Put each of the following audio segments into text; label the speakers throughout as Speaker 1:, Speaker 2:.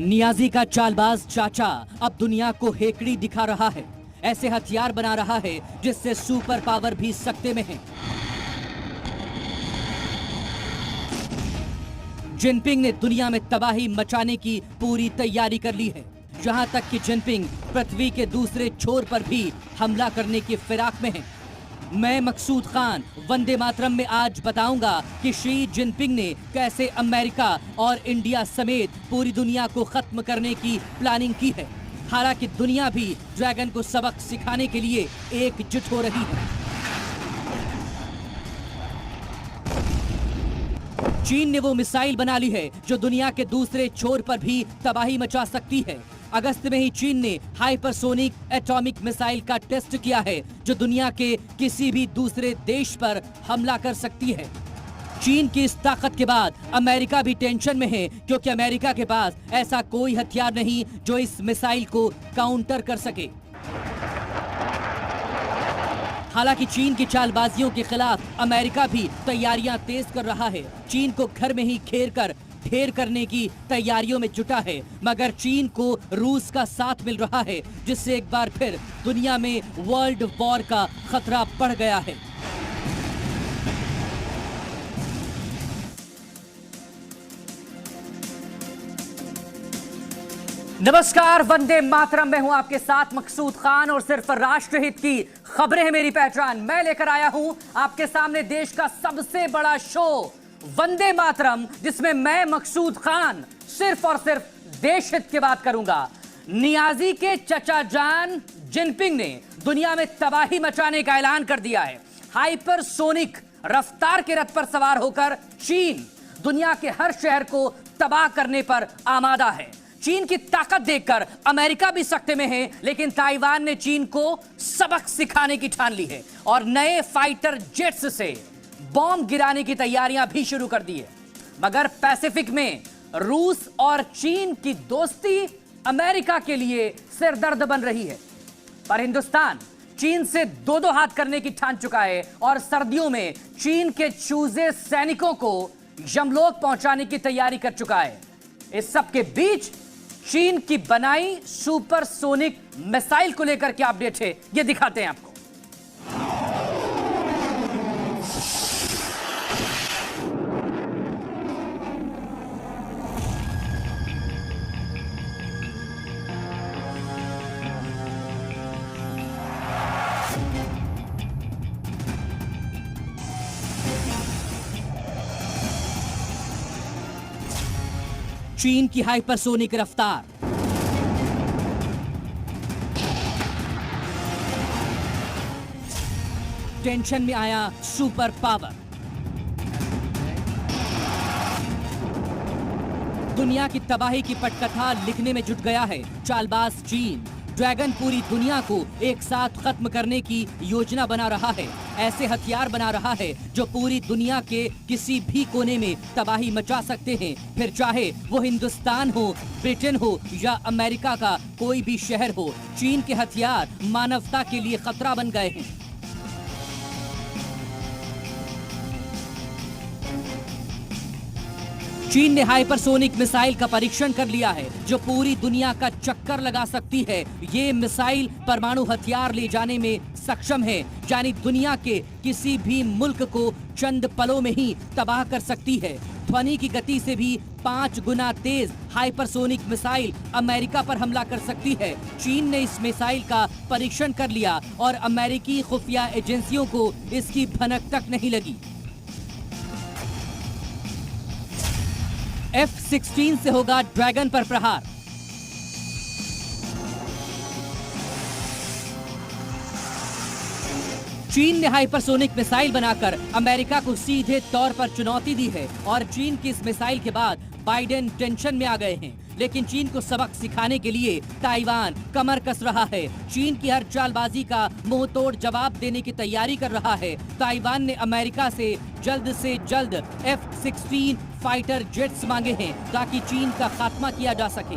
Speaker 1: नियाजी का चालबाज चाचा अब दुनिया को हेकड़ी दिखा रहा है। ऐसे हथियार बना रहा है जिससे सुपर पावर भी सकते में है। जिनपिंग ने दुनिया में तबाही मचाने की पूरी तैयारी कर ली है। जहां तक कि जिनपिंग पृथ्वी के दूसरे छोर पर भी हमला करने की फिराक में है। मैं मकसूद खान वंदे मातरम में आज बताऊंगा कि शी जिनपिंग ने कैसे अमेरिका और इंडिया समेत पूरी दुनिया को खत्म करने की प्लानिंग की है। हालांकि दुनिया भी ड्रैगन को सबक सिखाने के लिए एकजुट हो रही है। चीन ने वो मिसाइल बना ली है जो दुनिया के दूसरे छोर पर भी तबाही मचा सकती है। अगस्त में ही चीन ने हाइपरसोनिक एटॉमिक मिसाइल का टेस्ट किया है जो दुनिया के किसी भी दूसरे देश पर हमला कर सकती है। चीन की इस ताकत के बाद अमेरिका भी टेंशन में है, क्योंकि अमेरिका के पास ऐसा कोई हथियार नहीं जो इस मिसाइल को काउंटर कर सके। हालांकि चीन की चालबाजियों के खिलाफ अमेरिका भी तैयारियां तेज कर रहा है। चीन को घर में ही घेर कर ढेर करने की तैयारियों में जुटा है, मगर चीन को रूस का साथ मिल रहा है, जिससे एक बार फिर दुनिया में वर्ल्ड वॉर का खतरा बढ़ गया है। नमस्कार, वंदे मातरम में हूं आपके साथ मकसूद खान और सिर्फ राष्ट्रहित की खबरें हैं मेरी पहचान। मैं लेकर आया हूं आपके सामने देश का सबसे बड़ा शो वंदे मातरम, जिसमें मैं मकसूद खान सिर्फ और सिर्फ देश हित की बात करूंगा। नियाजी के चचा जान जिनपिंग ने दुनिया में तबाही मचाने का ऐलान कर दिया है। हाइपरसोनिक रफ्तार के रथ पर सवार होकर चीन दुनिया के हर शहर को तबाह करने पर आमादा है। चीन की ताकत देखकर अमेरिका भी सकते में है, लेकिन ताइवान ने चीन को सबक सिखाने की ठान ली है और नए फाइटर जेट्स से बॉम्ब गिराने की तैयारियां भी शुरू कर दी है। मगर पैसिफिक में रूस और चीन की दोस्ती अमेरिका के लिए सिरदर्द बन रही है। पर हिंदुस्तान चीन से दो दो हाथ करने की ठान चुका है और सर्दियों में चीन के चूजे सैनिकों को यमलोक पहुंचाने की तैयारी कर चुका है। इस सब के बीच चीन की बनाई सुपरसोनिक मिसाइल को लेकर क्या अपडेट है, ये दिखाते हैं आपको। चीन की हाइपरसोनिक रफ्तार, टेंशन में आया सुपर पावर। दुनिया की तबाही की पटकथा लिखने में जुट गया है चालबाज चीन। ड्रैगन पूरी दुनिया को एक साथ खत्म करने की योजना बना रहा है। ऐसे हथियार बना रहा है जो पूरी दुनिया के किसी भी कोने में तबाही मचा सकते हैं, फिर चाहे वो हिंदुस्तान हो, ब्रिटेन हो या अमेरिका का कोई भी शहर हो। चीन के हथियार मानवता के लिए खतरा बन गए हैं। चीन ने हाइपरसोनिक मिसाइल का परीक्षण कर लिया है जो पूरी दुनिया का चक्कर लगा सकती है। ये मिसाइल परमाणु हथियार ले जाने में सक्षम है, यानी दुनिया के किसी भी मुल्क को चंद पलों में ही तबाह कर सकती है। ध्वनि की गति से भी 5 गुना तेज हाइपरसोनिक मिसाइल अमेरिका पर हमला कर सकती है। चीन ने इस मिसाइल का परीक्षण कर लिया और अमेरिकी खुफिया एजेंसियों को इसकी भनक तक नहीं लगी। F-16 से होगा ड्रैगन पर प्रहार। चीन ने हाइपरसोनिक मिसाइल बनाकर अमेरिका को सीधे तौर पर चुनौती दी है और चीन की इस मिसाइल के बाद बाइडेन टेंशन में आ गए हैं। लेकिन चीन को सबक सिखाने के लिए ताइवान कमर कस रहा है। चीन की हर चालबाजी का मुंह तोड़ जवाब देने की तैयारी कर रहा है। ताइवान ने अमेरिका से जल्द F-16 फाइटर जेट्स मांगे हैं ताकि चीन का खात्मा किया जा सके।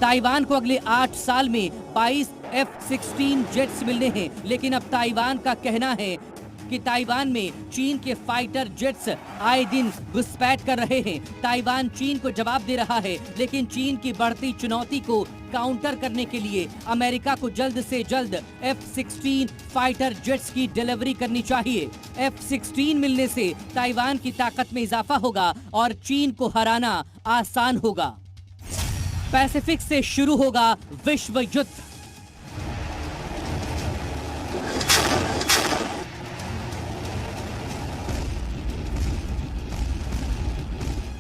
Speaker 1: ताइवान को अगले 8 साल में 22 F-16 जेट्स मिलने हैं, लेकिन अब ताइवान का कहना है कि ताइवान में चीन के फाइटर जेट्स आए दिन घुसपैठ कर रहे हैं। ताइवान चीन को जवाब दे रहा है, लेकिन चीन की बढ़ती चुनौती को काउंटर करने के लिए अमेरिका को जल्द से जल्द F-16 फाइटर जेट्स की डिलीवरी करनी चाहिए। F-16 मिलने से ताइवान की ताकत में इजाफा होगा और चीन को हराना आसान होगा। पैसिफिक से शुरू होगा विश्व युद्ध।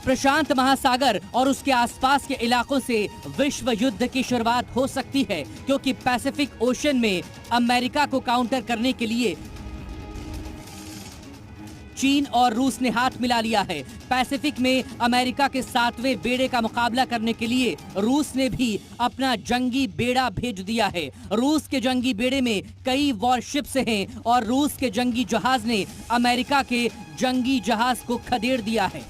Speaker 1: प्रशांत महासागर और उसके आसपास के इलाकों से विश्व युद्ध की शुरुआत हो सकती है, क्योंकि पैसिफिक ओशन में अमेरिका को काउंटर करने के लिए चीन और रूस ने हाथ मिला लिया है। पैसिफिक में अमेरिका के 7वें बेड़े का मुकाबला करने के लिए रूस ने भी अपना जंगी बेड़ा भेज दिया है। रूस के जंगी बेड़े में कई वॉरशिप्स हैं और रूस के जंगी जहाज ने अमेरिका के जंगी जहाज को खदेड़ दिया है।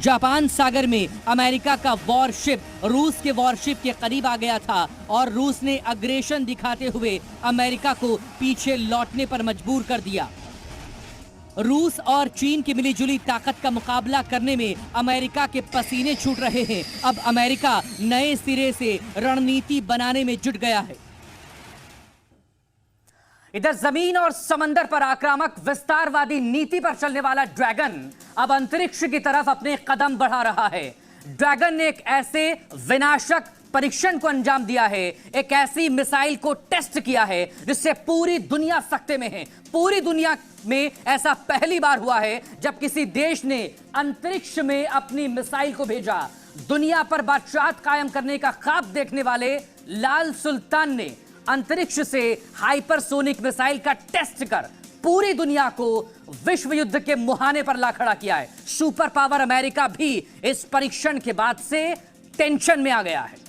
Speaker 1: जापान सागर में अमेरिका का वॉरशिप रूस के वॉरशिप के करीब आ गया था और रूस ने अग्रेशन दिखाते हुए अमेरिका को पीछे लौटने पर मजबूर कर दिया। रूस और चीन की मिलीजुली ताकत का मुकाबला करने में अमेरिका के पसीने छूट रहे हैं। अब अमेरिका नए सिरे से रणनीति बनाने में जुट गया है। इधर जमीन और समंदर पर आक्रामक विस्तारवादी नीति पर चलने वाला ड्रैगन अब अंतरिक्ष की तरफ अपने कदम बढ़ा रहा है। ड्रैगन ने एक ऐसे विनाशक परीक्षण को अंजाम दिया है, एक ऐसी मिसाइल को टेस्ट किया है जिससे पूरी दुनिया सकते में है। पूरी दुनिया में ऐसा पहली बार हुआ है जब किसी देश ने अंतरिक्ष में अपनी मिसाइल को भेजा। दुनिया पर बादशाहत कायम करने का ख्वाब देखने वाले लाल सुल्तान ने अंतरिक्ष से हाइपरसोनिक मिसाइल का टेस्ट कर पूरी दुनिया को विश्व युद्ध के मुहाने पर ला खड़ा किया है। सुपर पावर अमेरिका भी इस परीक्षण के बाद से टेंशन में आ गया है।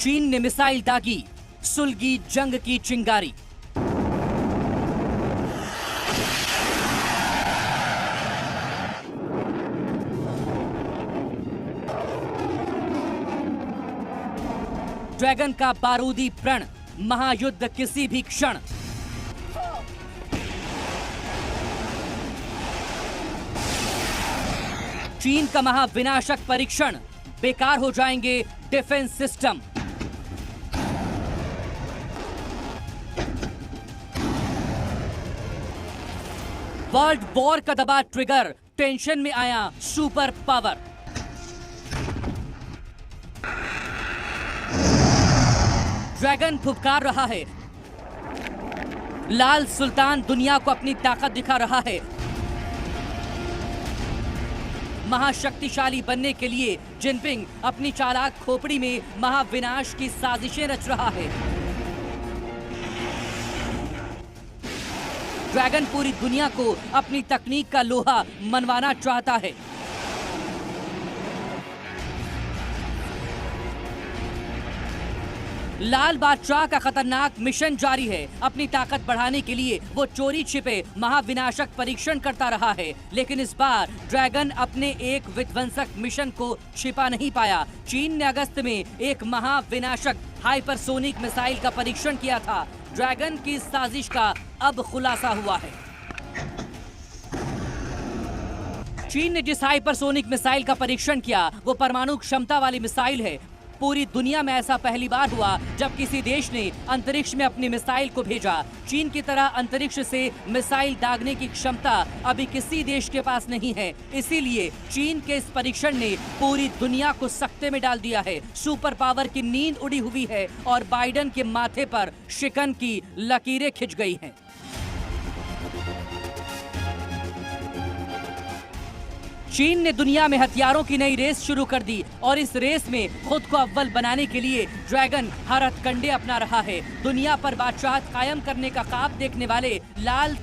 Speaker 1: चीन ने मिसाइल दागी, सुलगी जंग की चिंगारी। ड्रैगन का बारूदी प्रण, महायुद्ध किसी भी क्षण। चीन का महाविनाशक परीक्षण, बेकार हो जाएंगे डिफेंस सिस्टम। वर्ल्ड वॉर का दबा ट्रिगर, टेंशन में आया सुपर पावर। ड्रैगन फुफकार रहा है। लाल सुल्तान दुनिया को अपनी ताकत दिखा रहा है। महाशक्तिशाली बनने के लिए जिनपिंग अपनी चालाक खोपड़ी में महाविनाश की साजिशें रच रहा है। ड्रैगन पूरी दुनिया को अपनी तकनीक का लोहा मनवाना चाहता है। लाल बादशाह का खतरनाक मिशन जारी है। अपनी ताकत बढ़ाने के लिए वो चोरी छिपे महाविनाशक परीक्षण करता रहा है, लेकिन इस बार ड्रैगन अपने एक विध्वंसक मिशन को छिपा नहीं पाया। चीन ने अगस्त में एक महाविनाशक हाइपरसोनिक मिसाइल का परीक्षण किया था। ड्रैगन की साजिश का अब खुलासा हुआ है। चीन ने जिस हाइपरसोनिक मिसाइल का परीक्षण किया वो परमाणु क्षमता वाली मिसाइल है। पूरी दुनिया में ऐसा पहली बार हुआ जब किसी देश ने अंतरिक्ष में अपनी मिसाइल को भेजा। चीन की तरह अंतरिक्ष से मिसाइल दागने की क्षमता अभी किसी देश के पास नहीं है। इसीलिए चीन के इस परीक्षण ने पूरी दुनिया को सकते में डाल दिया है। सुपर पावर की नींद उड़ी हुई है और बाइडेन के माथे पर शिकन की लकीरें खिंच गई हैं। चीन ने दुनिया में हथियारों की नई रेस शुरू कर दी और इस रेस में खुद को अव्वल बनाने के लिए ड्रैगन हर हथकंडे अपना रहा है। दुनिया पर बादशाहत कायम करने का ख्वाब देखने वाले लाल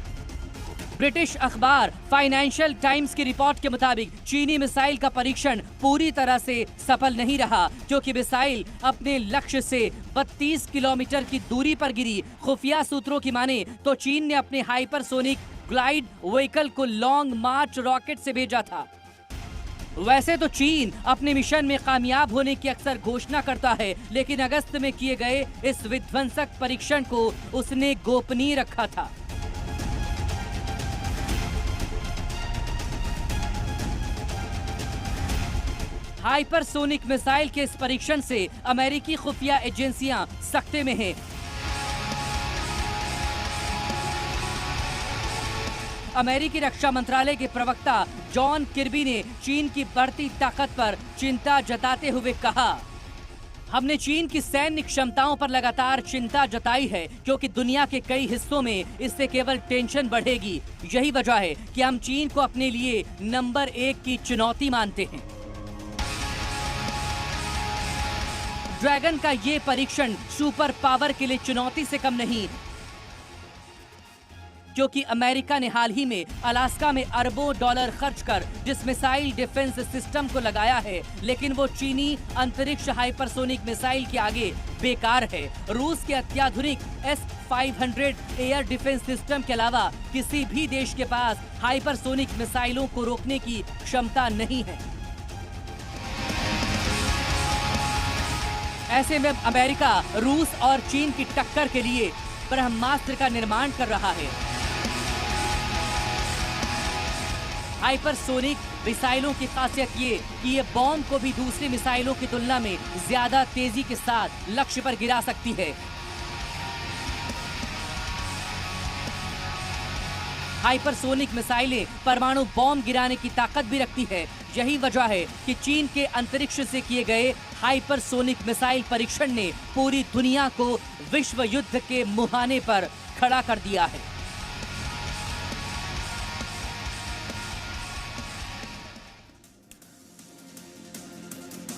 Speaker 1: ब्रिटिश अखबार फाइनेंशियल टाइम्स की रिपोर्ट के मुताबिक चीनी मिसाइल का परीक्षण पूरी तरह से सफल नहीं रहा, क्योंकि मिसाइल अपने लक्ष्य से 32 किलोमीटर की दूरी पर गिरी। खुफिया सूत्रों की माने तो चीन ने अपने हाइपरसोनिक ग्लाइड व्हीकल को लॉन्ग मार्च रॉकेट से भेजा था। वैसे तो चीन अपने मिशन में कामयाब होने की अक्सर घोषणा करता है, लेकिन अगस्त में किए गए इस विध्वंसक परीक्षण को उसने गोपनीय रखा था। हाइपरसोनिक मिसाइल के इस परीक्षण से अमेरिकी खुफिया एजेंसियां सख्ते में हैं। अमेरिकी रक्षा मंत्रालय के प्रवक्ता जॉन किर्बी ने चीन की बढ़ती ताकत पर चिंता जताते हुए कहा, हमने चीन की सैन्य क्षमताओं पर लगातार चिंता जताई है, क्योंकि दुनिया के कई हिस्सों में इससे केवल टेंशन बढ़ेगी। यही वजह है कि हम चीन को अपने लिए नंबर 1 की चुनौती मानते हैं। ड्रैगन का ये परीक्षण सुपर पावर के लिए चुनौती से कम नहीं, क्योंकि अमेरिका ने हाल ही में अलास्का में अरबों डॉलर खर्च कर जिस मिसाइल डिफेंस सिस्टम को लगाया है, लेकिन वो चीनी अंतरिक्ष हाइपरसोनिक मिसाइल के आगे बेकार है। रूस के अत्याधुनिक S-500 एयर डिफेंस सिस्टम के अलावा किसी भी देश के पास हाइपरसोनिक मिसाइलों को रोकने की क्षमता नहीं है। ऐसे में अमेरिका रूस और चीन की टक्कर के लिए ब्रह्मास्त्र का निर्माण कर रहा है। हाइपरसोनिक मिसाइलों की खासियत ये कि ये बॉम्ब को भी दूसरी मिसाइलों की तुलना में ज्यादा तेजी के साथ लक्ष्य पर गिरा सकती है। हाइपरसोनिक मिसाइलें परमाणु बॉम्ब गिराने की ताकत भी रखती है। यही वजह है कि चीन के अंतरिक्ष से किए गए हाइपरसोनिक मिसाइल परीक्षण ने पूरी दुनिया को विश्व युद्ध के मुहाने पर खड़ा कर दिया है।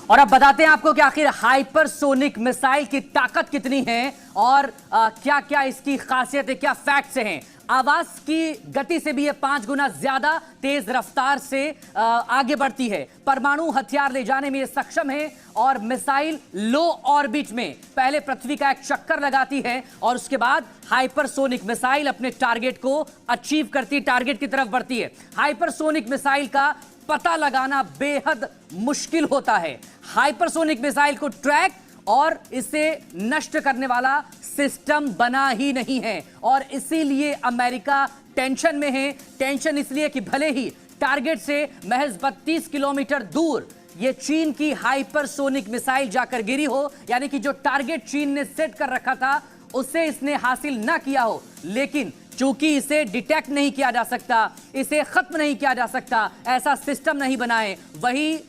Speaker 1: और अब बताते हैं आपको कि आखिर हाइपरसोनिक मिसाइल की ताकत कितनी है और क्या क्या इसकी खासियत है, क्या फैक्ट्स हैं। आवाज की गति से भी ये 5 गुना ज्यादा तेज रफ्तार से आगे बढ़ती है। परमाणु हथियार ले जाने में ये सक्षम है और मिसाइल लो ऑर्बिट में पहले पृथ्वी का एक चक्कर लगाती है और उसके बाद हाइपरसोनिक मिसाइल अपने टारगेट को अचीव करती, टारगेट की तरफ बढ़ती है। हाइपरसोनिक मिसाइल का पता लगाना बेहद मुश्किल होता है। हाइपरसोनिक मिसाइल को ट्रैक और इसे नष्ट करने वाला सिस्टम बना ही नहीं है और इसीलिए अमेरिका टेंशन में है। टेंशन इसलिए कि भले ही टारगेट से महज 32 किलोमीटर दूर ये चीन की हाइपरसोनिक मिसाइल जाकर गिरी हो, यानी कि जो टारगेट चीन ने सेट कर रखा था उसे इसने हासिल ना किया हो, लेकिन चूंकि इसे डिटेक्ट नहीं किया जा सकता, इसे खत्म नहीं किया जा सकता, ऐसा सिस्टम नहीं बनाए, वही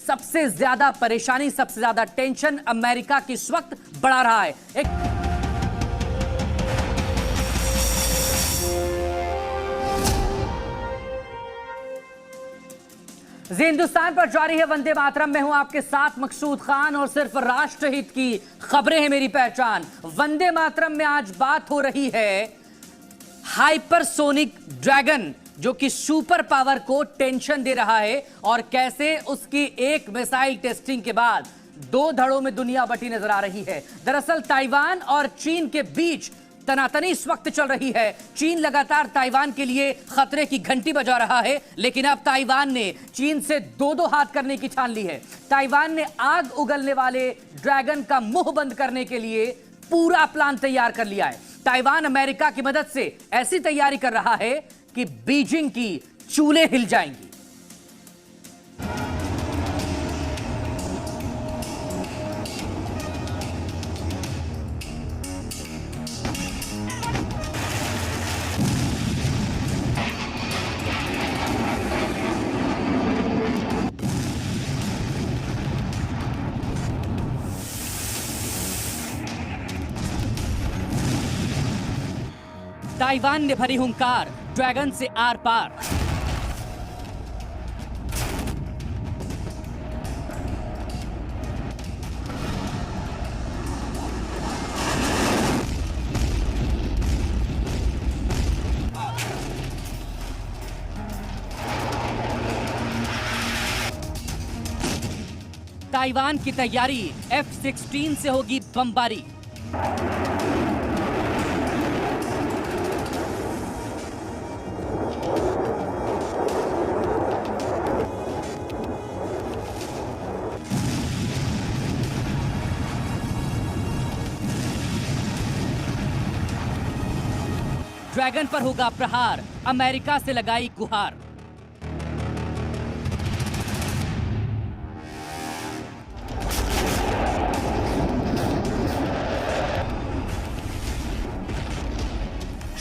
Speaker 1: सबसे ज्यादा परेशानी, सबसे ज्यादा टेंशन अमेरिका की इस वक्त बढ़ा रहा है। हिंदुस्तान पर जारी है वंदे मातरम। मैं हूं आपके साथ मकसूद खान और सिर्फ राष्ट्रहित की खबरें हैं मेरी पहचान। वंदे मातरम में आज बात हो रही है हाइपरसोनिक ड्रैगन, जो कि सुपर पावर को टेंशन दे रहा है और कैसे उसकी एक मिसाइल टेस्टिंग के बाद 2 धड़ों में दुनिया बटी नजर आ रही है। दरअसल ताइवान और चीन के बीच तनातनी इस वक्त चल रही है। चीन लगातार ताइवान के लिए खतरे की घंटी बजा रहा है, लेकिन अब ताइवान ने चीन से 2-2 हाथ करने की ठान ली है। ताइवान ने आग उगलने वाले ड्रैगन का मुंह बंद करने के लिए पूरा प्लान तैयार कर लिया है। ताइवान अमेरिका की मदद से ऐसी तैयारी कर रहा है कि बीजिंग की चूलें हिल जाएंगी। ताइवान ने भरी हुंकार, ड्रैगन से आर पार। ताइवान की तैयारी, F-16 से होगी बमबारी। ड्रैगन पर होगा प्रहार, अमेरिका से लगाई गुहार।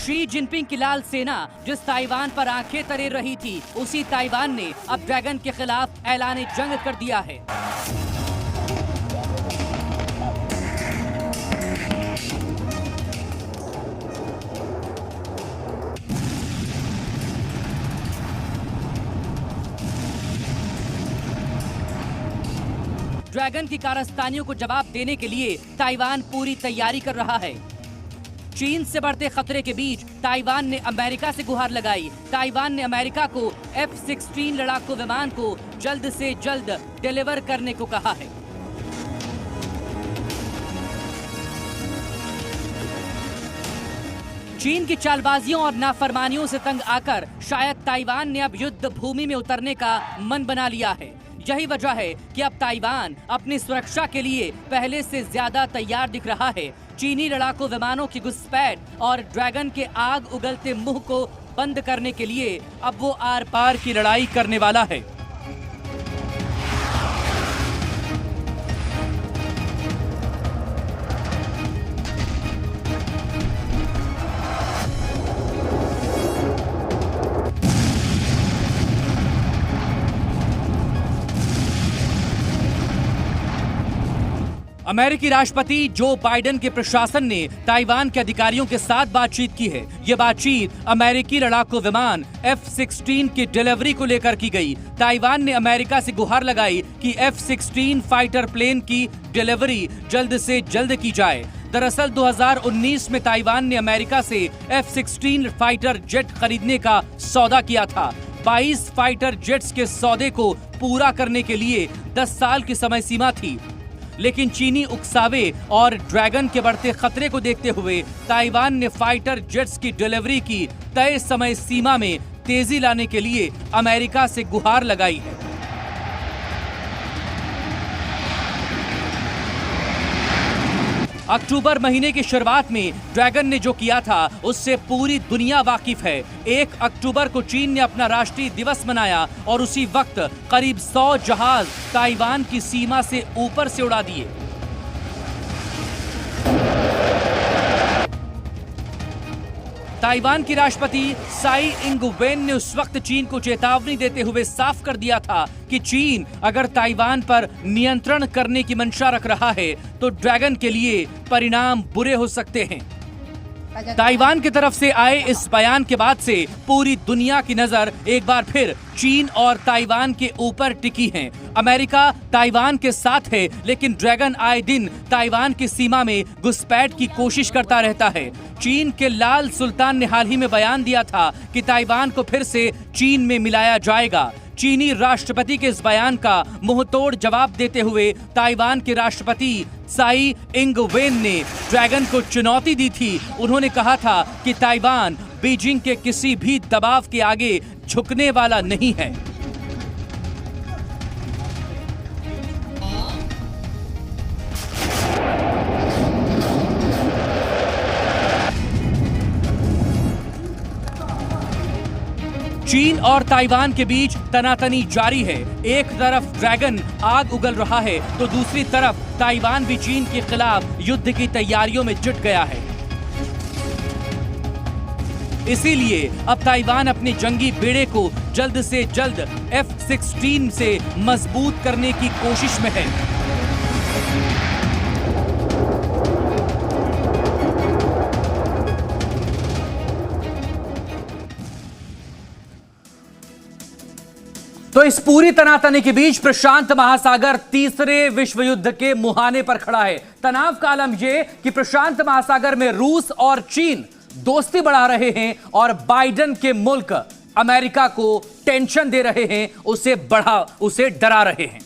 Speaker 1: शी जिनपिंग की लाल सेना जिस ताइवान पर आंखें तरे रही थी, उसी ताइवान ने अब ड्रैगन के खिलाफ ऐलान जंग कर दिया है। ड्रैगन की कारस्तानियों को जवाब देने के लिए ताइवान पूरी तैयारी कर रहा है। चीन से बढ़ते खतरे के बीच ताइवान ने अमेरिका से गुहार लगाई। ताइवान ने अमेरिका को F-16 लड़ाकू विमान को जल्द से जल्द डिलीवर करने को कहा है। चीन की चालबाजियों और नाफरमानियों से तंग आकर शायद ताइवान ने अब युद्ध भूमि में उतरने का मन बना लिया है। यही वजह है कि अब ताइवान अपनी सुरक्षा के लिए पहले से ज्यादा तैयार दिख रहा है। चीनी लड़ाकू विमानों की घुसपैठ और ड्रैगन के आग उगलते मुंह को बंद करने के लिए अब वो आर पार की लड़ाई करने वाला है। अमेरिकी राष्ट्रपति जो बाइडेन के प्रशासन ने ताइवान के अधिकारियों के साथ बातचीत की है। ये बातचीत अमेरिकी लड़ाकू विमान F-16 की डिलीवरी को लेकर की गई। ताइवान ने अमेरिका से गुहार लगाई कि F-16 फाइटर प्लेन की डिलीवरी जल्द से जल्द की जाए। दरअसल 2019 में ताइवान ने अमेरिका से F-16 फाइटर जेट खरीदने का सौदा किया था। 22 फाइटर जेट्स के सौदे को पूरा करने के लिए 10 साल की समय सीमा थी, लेकिन चीनी उकसावे और ड्रैगन के बढ़ते खतरे को देखते हुए ताइवान ने फाइटर जेट्स की डिलीवरी की तय समय सीमा में तेजी लाने के लिए अमेरिका से गुहार लगाई है। अक्टूबर महीने की शुरुआत में ड्रैगन ने जो किया था उससे पूरी दुनिया वाकिफ है। 1 अक्टूबर को चीन ने अपना राष्ट्रीय दिवस मनाया और उसी वक्त करीब 100 जहाज ताइवान की सीमा से ऊपर से उड़ा दिए। ताइवान की राष्ट्रपति साई इंग वेन ने उस वक्त चीन को चेतावनी देते हुए साफ कर दिया था कि चीन अगर ताइवान पर नियंत्रण करने की मंशा रख रहा है तो ड्रैगन के लिए परिणाम बुरे हो सकते हैं। ताइवान की तरफ से आए इस बयान के बाद से पूरी दुनिया की नजर एक बार फिर चीन और ताइवान के ऊपर टिकी है। अमेरिका ताइवान के साथ है, लेकिन ड्रैगन आए दिन ताइवान की सीमा में घुसपैठ की कोशिश करता रहता है। चीन के लाल सुल्तान ने हाल ही में बयान दिया था कि ताइवान को फिर से चीन में मिलाया जाएगा। चीनी राष्ट्रपति के इस बयान का मुंहतोड़ जवाब देते हुए ताइवान के राष्ट्रपति साई इंग वेन ने ड्रैगन को चुनौती दी थी। उन्होंने कहा था कि ताइवान बीजिंग के किसी भी दबाव के आगे झुकने वाला नहीं है। चीन और ताइवान के बीच तनातनी जारी है। एक तरफ ड्रैगन आग उगल रहा है तो दूसरी तरफ ताइवान भी चीन के खिलाफ युद्ध की तैयारियों में जुट गया है। इसीलिए अब ताइवान अपने जंगी बेड़े को जल्द से जल्द F-16 से मजबूत करने की कोशिश में है। तो इस पूरी तनातनी के बीच प्रशांत महासागर तीसरे विश्व युद्ध के मुहाने पर खड़ा है। तनाव का आलम यह कि प्रशांत महासागर में रूस और चीन दोस्ती बढ़ा रहे हैं और बाइडेन के मुल्क अमेरिका को टेंशन दे रहे हैं, उसे डरा रहे हैं।